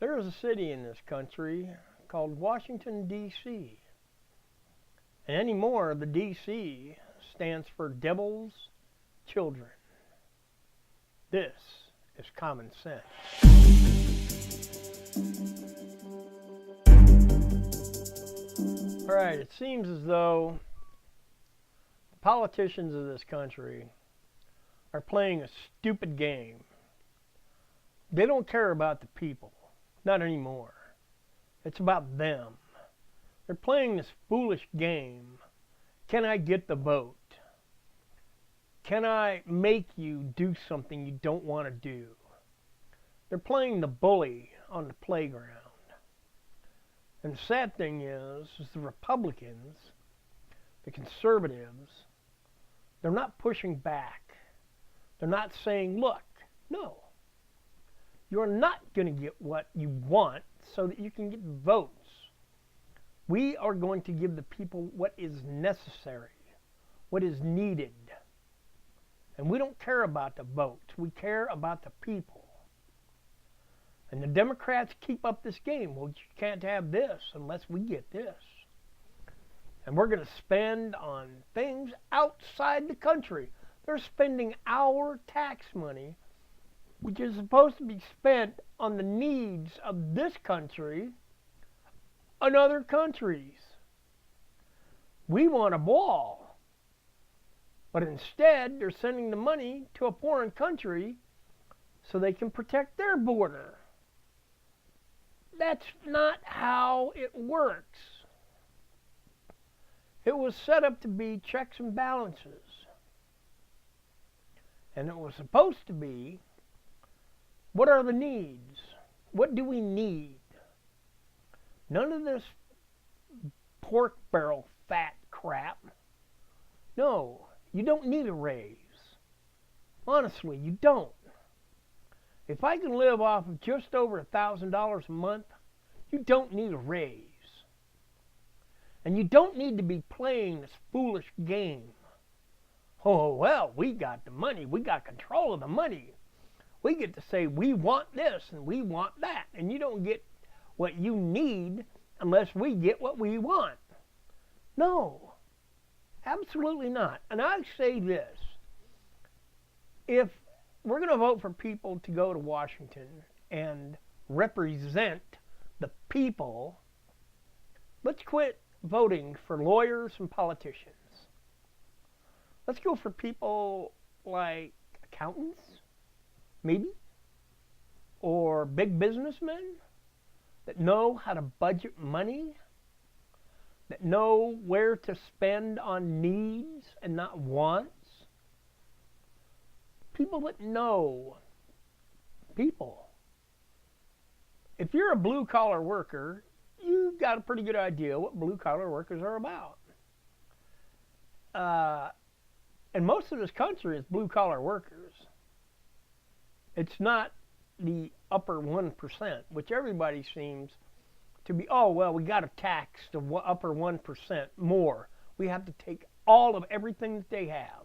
There is a city in this country called Washington, D.C. And anymore, the D.C. stands for Devil's Children. This is common sense. All right, it seems as though the politicians of this country are playing a stupid game. They don't care about the people, not anymore. It's about them. They're playing this foolish game. Can I get the vote? Can I make you do something you don't want to do? They're playing the bully on the playground. And the sad thing is the Republicans, the conservatives, they're not pushing back. They're not saying, look, no, you're not going to get what you want so that you can get votes. We are going to give the people what is necessary, what is needed. And we don't care about the votes. We care about the people. And the Democrats keep up this game. Well, you can't have this unless we get this. And we're going to spend on things outside the country. They're spending our tax money, which is supposed to be spent on the needs of this country, on other countries. We want a wall. But instead, they're sending the money to a foreign country so they can protect their border. That's not how it works. It was set up to be checks and balances. And it was supposed to be, what are the needs? What do we need? None of this pork barrel fat crap. No, you don't need a raise. Honestly, you don't. If I can live off of just over $1,000 a month, you don't need a raise. And you don't need to be playing this foolish game. Oh, well, we got the money. We got control of the money. We get to say we want this and we want that. And you don't get what you need unless we get what we want. No, absolutely not. And I say this. If we're going to vote for people to go to Washington and represent the people, let's quit voting for lawyers and politicians. Let's go for people like accountants, maybe, or big businessmen that know how to budget money, that know where to spend on needs and not wants. People that know people. If you're a blue-collar worker, you've got a pretty good idea what blue-collar workers are about. And most of this country is blue-collar workers. It's not the upper 1%, which everybody seems to be, oh, well, we got to tax the upper 1% more. We have to take all of everything that they have.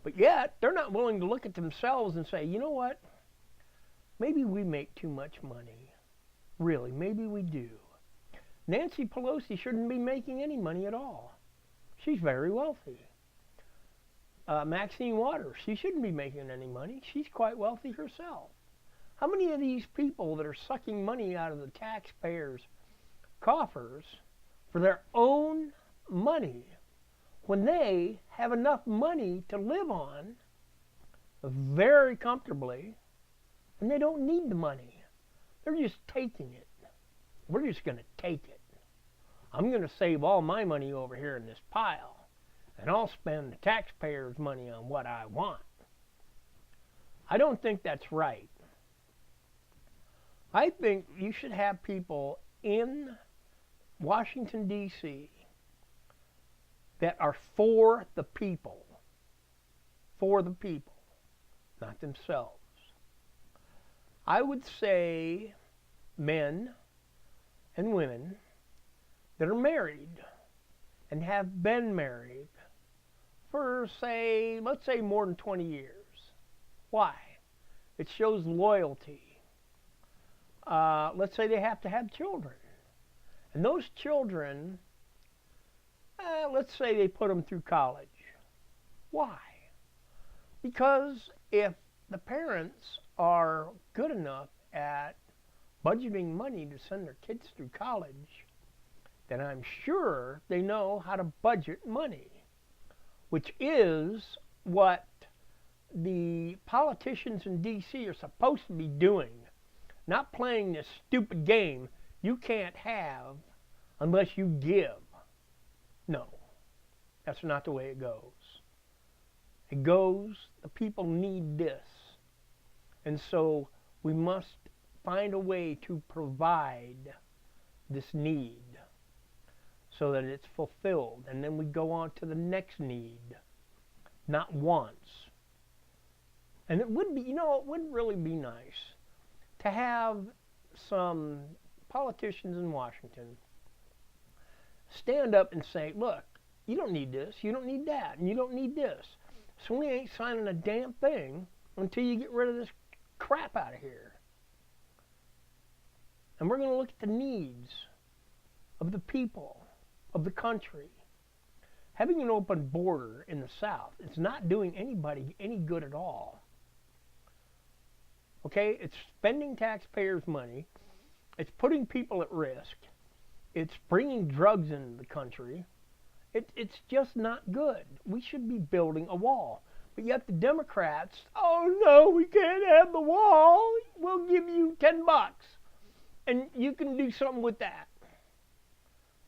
But yet, they're not willing to look at themselves and say, you know what? Maybe we make too much money. Really, maybe we do. Nancy Pelosi shouldn't be making any money at all. She's very wealthy. Maxine Waters, she shouldn't be making any money. She's quite wealthy herself. How many of these people that are sucking money out of the taxpayers' coffers for their own money, when they have enough money to live on very comfortably, and they don't need the money? They're just taking it. We're just going to take it. I'm going to save all my money over here in this pile, and I'll spend the taxpayers' money on what I want. I don't think that's right. I think you should have people in Washington, D.C. that are for the people, not themselves. I would say men and women that are married and have been married for, say, let's say more than 20 years. Why? It shows loyalty. let's say they have to have children. And those children, let's say they put them through college. Why? Because if the parents are good enough at budgeting money to send their kids through college, then I'm sure they know how to budget money, which is what the politicians in D.C. are supposed to be doing, not playing this stupid game you can't have unless you give. No, that's not the way it goes. It goes, the people need this. And so we must find a way to provide this need so that it's fulfilled. And then we go on to the next need, not wants. And it would be, it would really be nice to have some politicians in Washington stand up and say, look, you don't need this, you don't need that, and you don't need this. So we ain't signing a damn thing until you get rid of this crap out of here. And we're going to look at the needs of the people, of the country. Having an open border in the South is not doing anybody any good at all. Okay? It's spending taxpayers' money. It's putting people at risk. It's bringing drugs into the country. It's just not good. We should be building a wall. But yet the Democrats, oh no, we can't have the wall. We'll give you $10 and you can do something with that.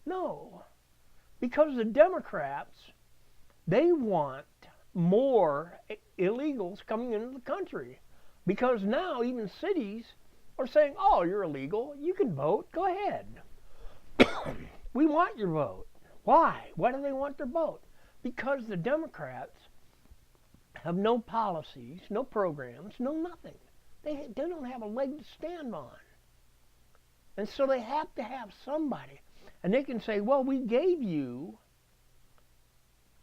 No, because the Democrats, they want more illegals coming into the country. Because now even cities are saying, oh, you're illegal, you can vote, go ahead. We want your vote. Why? Why do they want their vote? Because the Democrats have no policies, no programs, no nothing. They don't have a leg to stand on. And so they have to have somebody. And they can say, well, we gave you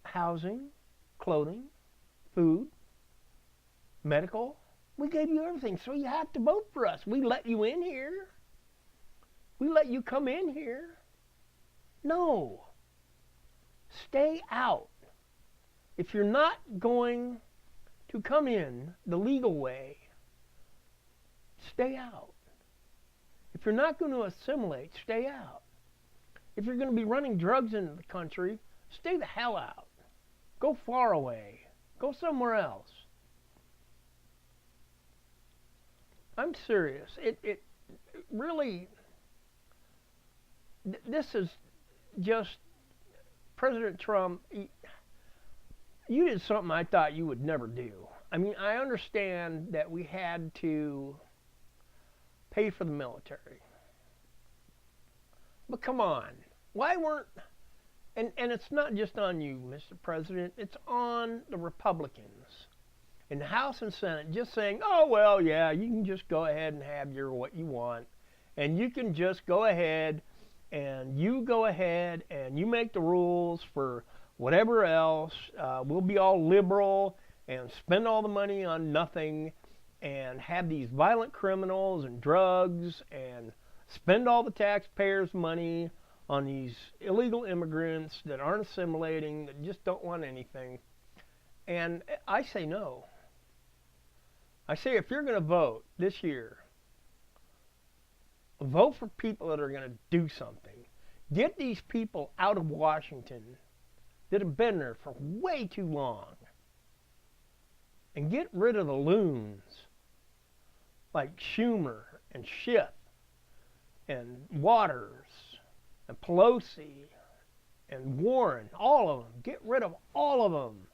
housing, clothing, food, medical. We gave you everything, so you have to vote for us. We let you in here. We let you come in here. No. Stay out. If you're not going to come in the legal way, stay out. If you're not going to assimilate, stay out. If you're going to be running drugs into the country, stay the hell out. Go far away. Go somewhere else. I'm serious. It really, this is just, President Trump, you did something I thought you would never do. I mean, I understand that we had to pay for the military. But come on, why weren't, and it's not just on you, Mr. President, it's on the Republicans in the House and Senate just saying, oh, well, yeah, you can just go ahead and have what you want, and you can just go ahead and you make the rules for whatever else. We'll be all liberal and spend all the money on nothing and have these violent criminals and drugs and spend all the taxpayers' money on these illegal immigrants that aren't assimilating, that just don't want anything. And I say no. I say if you're going to vote this year, vote for people that are going to do something. Get these people out of Washington that have been there for way too long. And get rid of the loons like Schumer and Schiff and Waters and Pelosi and Warren, all of them. Get rid of all of them.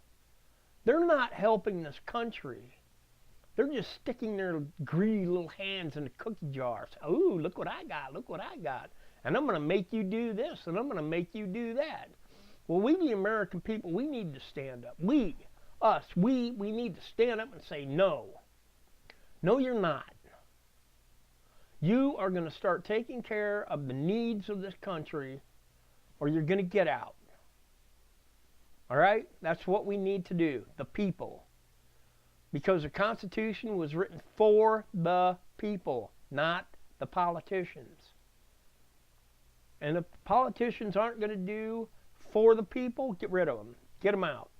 They're not helping this country. They're just sticking their greedy little hands in the cookie jars. Ooh, look what I got, look what I got. And I'm going to make you do this, and I'm going to make you do that. Well, we, the American people, we need to stand up. We need to stand up and say no. No, you're not. You are going to start taking care of the needs of this country, or you're going to get out. All right? That's what we need to do, the people. Because the Constitution was written for the people, not the politicians. And if the politicians aren't going to do for the people, get rid of them. Get them out.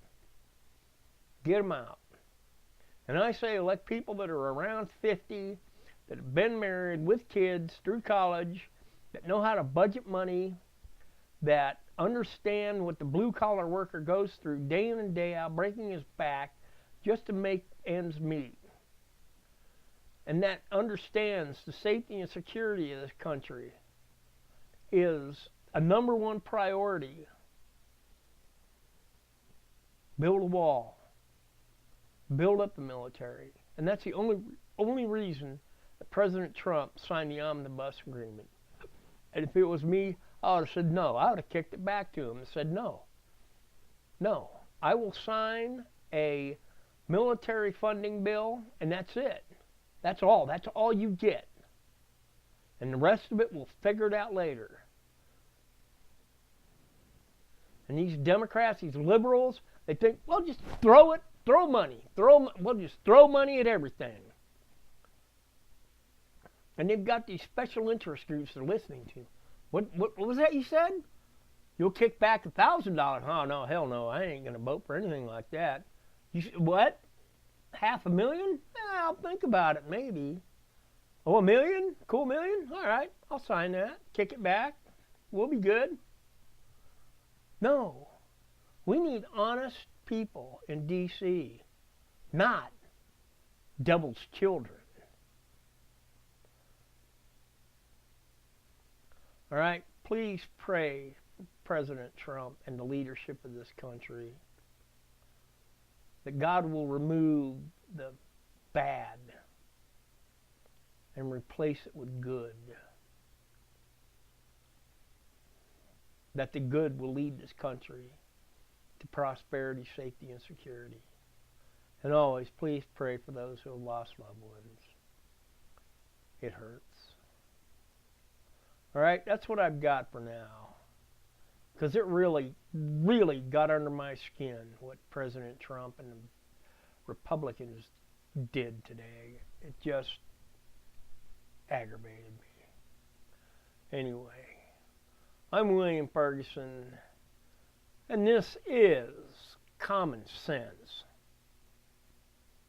Get them out. And I say elect people that are around 50, that have been married with kids through college, that know how to budget money, that understand what the blue-collar worker goes through day in and day out, breaking his back just to make ends meet. And that understands the safety and security of this country is a number one priority. Build a wall. Build up the military. And that's the only reason that President Trump signed the omnibus agreement. And if it was me, I would have said no. I would have kicked it back to him and said no. No. I will sign a military funding bill, and that's it. That's all. That's all you get. And the rest of it, we'll figure it out later. And these Democrats, these liberals, they think, well, just throw it, throw money. We'll just throw money at everything. And they've got these special interest groups they're listening to. What was that you said? You'll kick back $1,000. Oh, no, hell no. I ain't going to vote for anything like that. What? $500,000? I'll think about it, maybe. Oh, $1 million? Cool, $1 million? All right, I'll sign that. Kick it back. We'll be good. No. We need honest people in D.C., not devil's children. All right, please pray for President Trump and the leadership of this country that God will remove the bad and replace it with good. That the good will lead this country to prosperity, safety, and security. And always, please pray for those who have lost loved ones. It hurts. All right, that's what I've got for now. Because it really, really got under my skin what President Trump and the Republicans did today. It just aggravated me. Anyway, I'm William Ferguson, and this is Common Sense.